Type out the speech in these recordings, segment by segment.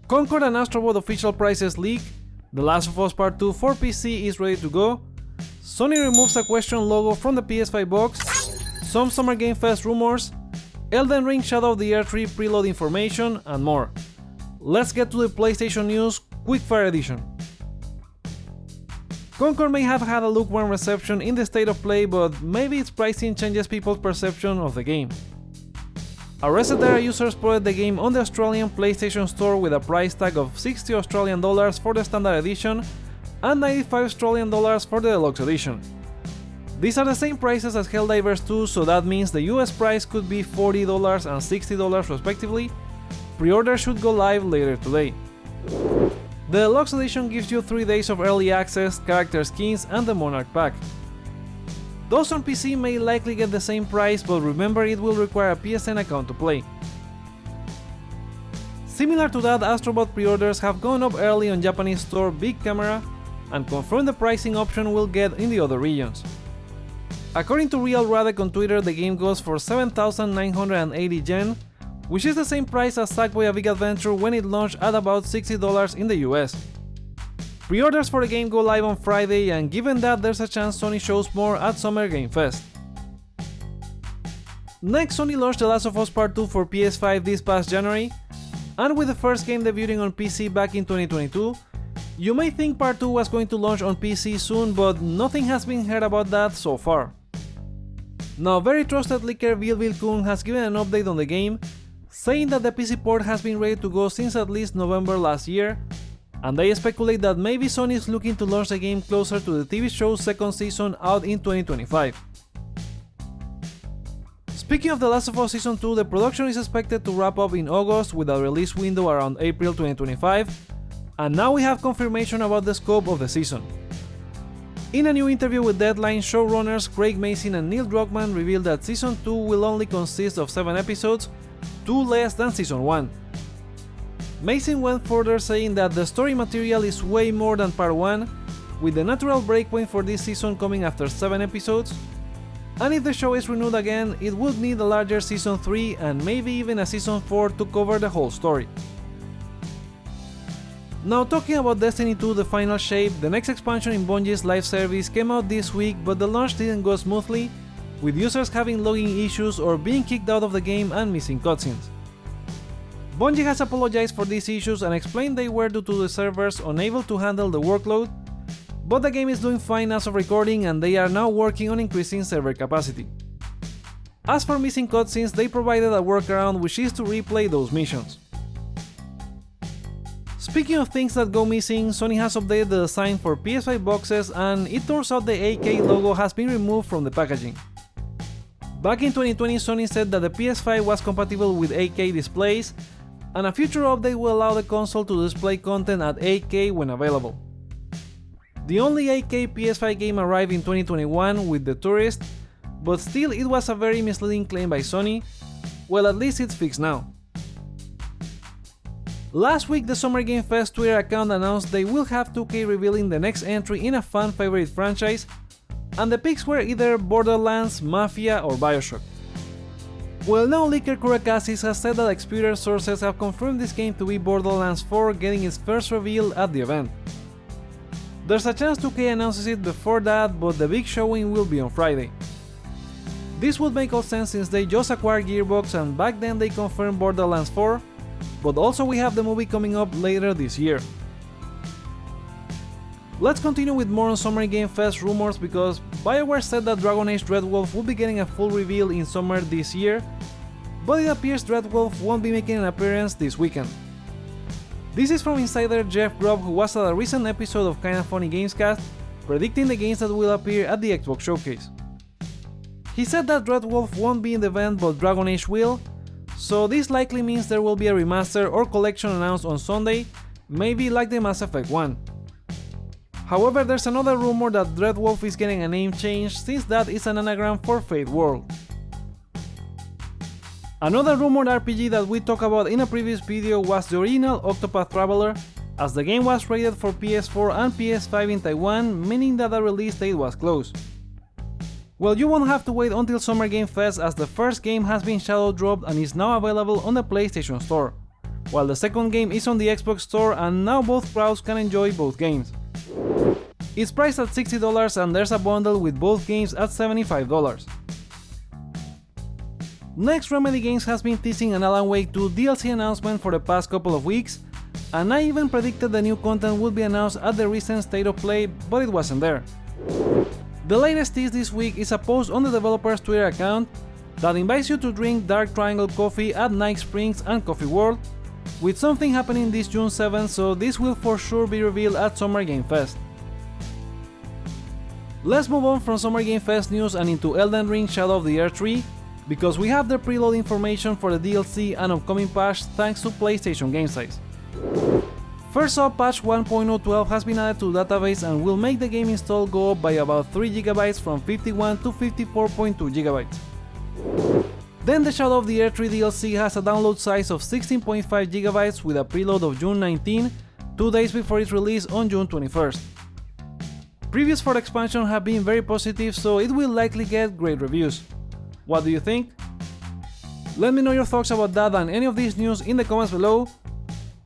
Concord and Astrobot official prices leak, The Last of Us Part 2 for PC is ready to go, Sony removes a question logo from the PS5 box, some Summer Game Fest rumors, Elden Ring Shadow of the Erdtree preload information, and more. Let's get to the PlayStation news, Quickfire edition. Concord may have had a lukewarm reception in the state of play, but maybe its pricing changes people's perception of the game. Arrested Era users spotted the game on the Australian PlayStation Store with a price tag of $60 Australian for the standard edition and $95 Australian for the deluxe edition. These are the same prices as Helldivers 2, so that means the US price could be $40 and $60 respectively. Pre-order should go live later today. The deluxe edition gives you 3 days of early access, character skins, and the Monarch pack. Those on PC may likely get the same price, but remember it will require a PSN account to play. Similar to that, Astrobot pre-orders have gone up early on Japanese store Big Camera and confirmed the pricing option will get in the other regions. According to Real Radek on Twitter, the game goes for 7,980 yen, which is the same price as Sackboy: A Big Adventure when it launched at about $60 in the US. Pre-orders for the game go live on Friday, and given that, there's a chance Sony shows more at Summer Game Fest. Next, Sony launched The Last of Us Part 2 for PS5 this past January, and with the first game debuting on PC back in 2022, you may think Part 2 was going to launch on PC soon, but nothing has been heard about that so far. Now, very trusted leaker Vilvilkun has given an update on the game, saying that the PC port has been ready to go since at least November last year, and they speculate that maybe Sony is looking to launch the game closer to the TV show's second season out in 2025. Speaking of The Last of Us Season 2, the production is expected to wrap up in August with a release window around April 2025, and now we have confirmation about the scope of the season. In a new interview with Deadline, showrunners Craig Mazin and Neil Druckmann revealed that Season 2 will only consist of 7 episodes, 2 less than Season 1. Mazin went further, saying that the story material is way more than Part 1, with the natural breakpoint for this season coming after 7 episodes, and if the show is renewed again, it would need a larger Season 3 and maybe even a Season 4 to cover the whole story. Now, talking about Destiny 2 The Final Shape, the next expansion in Bungie's live service came out this week, but the launch didn't go smoothly, with users having logging issues or being kicked out of the game and missing cutscenes. Bungie has apologized for these issues and explained they were due to the servers unable to handle the workload, but the game is doing fine as of recording and they are now working on increasing server capacity. As for missing cutscenes, they provided a workaround, which is to replay those missions. Speaking of things that go missing, Sony has updated the design for PS5 boxes, and it turns out the AK logo has been removed from the packaging. Back in 2020, Sony said that the PS5 was compatible with 8K displays, and a future update will allow the console to display content at 8K when available. The only 8K PS5 game arrived in 2021 with The Tourist, but still it was a very misleading claim by Sony. Well, at least it's fixed now. Last week, the Summer Game Fest Twitter account announced they will have 2K revealing the next entry in a fan favorite franchise, and the picks were either Borderlands, Mafia, or Bioshock. Well, now leaker Kurakasis has said that Expedia sources have confirmed this game to be Borderlands 4, getting its first reveal at the event. There's a chance 2K announces it before that, but the big showing will be on Friday. This would make all sense since they just acquired Gearbox and back then they confirmed Borderlands 4, but also we have the movie coming up later this year. Let's continue with more on Summer Game Fest rumors, because BioWare said that Dragon Age Dreadwolf will be getting a full reveal in summer this year, but it appears Dreadwolf won't be making an appearance this weekend. This is from insider Jeff Grubb, who was at a recent episode of Kinda Funny Gamescast, predicting the games that will appear at the Xbox Showcase. He said that Dreadwolf won't be in the event but Dragon Age will, so this likely means there will be a remaster or collection announced on Sunday, maybe like the Mass Effect 1. However, there's another rumor that Dreadwolf is getting a name change, since that is an anagram for Fate World. Another rumored RPG that we talked about in a previous video was the original Octopath Traveler, as the game was rated for PS4 and PS5 in Taiwan, meaning that the release date was close. Well, you won't have to wait until Summer Game Fest, as the first game has been shadow dropped and is now available on the PlayStation Store. while the second game is on the Xbox Store, and now both crowds can enjoy both games. It's priced at $60 and there's a bundle with both games at $75. Next, Remedy Games has been teasing an Alan Wake 2 DLC announcement for the past couple of weeks, and I even predicted the new content would be announced at the recent State of Play, but it wasn't there. The latest tease this week is a post on the developer's Twitter account that invites you to drink Dark Triangle coffee at Night Springs and Coffee World, with something happening this June 7th, so this will for sure be revealed at Summer Game Fest. Let's move on from Summer Game Fest news and into Elden Ring Shadow of the Erdtree, because we have the preload information for the DLC and upcoming patch thanks to PlayStation GameSize. First up, patch 1.012 has been added to the database and will make the game install go up by about 3GB from 51 to 54.2GB. Then the Shadow of the Erdtree DLC has a download size of 16.5GB with a preload of June 19, 2 days before its release on June 21st. Previews for the expansion have been very positive, so it will likely get great reviews. What do you think? Let me know your thoughts about that and any of these news in the comments below.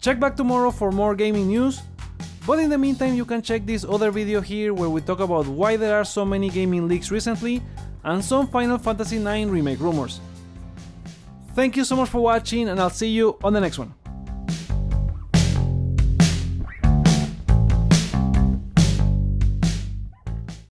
Check back tomorrow for more gaming news, but in the meantime you can check this other video here where we talk about why there are so many gaming leaks recently and some Final Fantasy IX remake rumors. Thank you so much for watching, and I'll see you on the next one.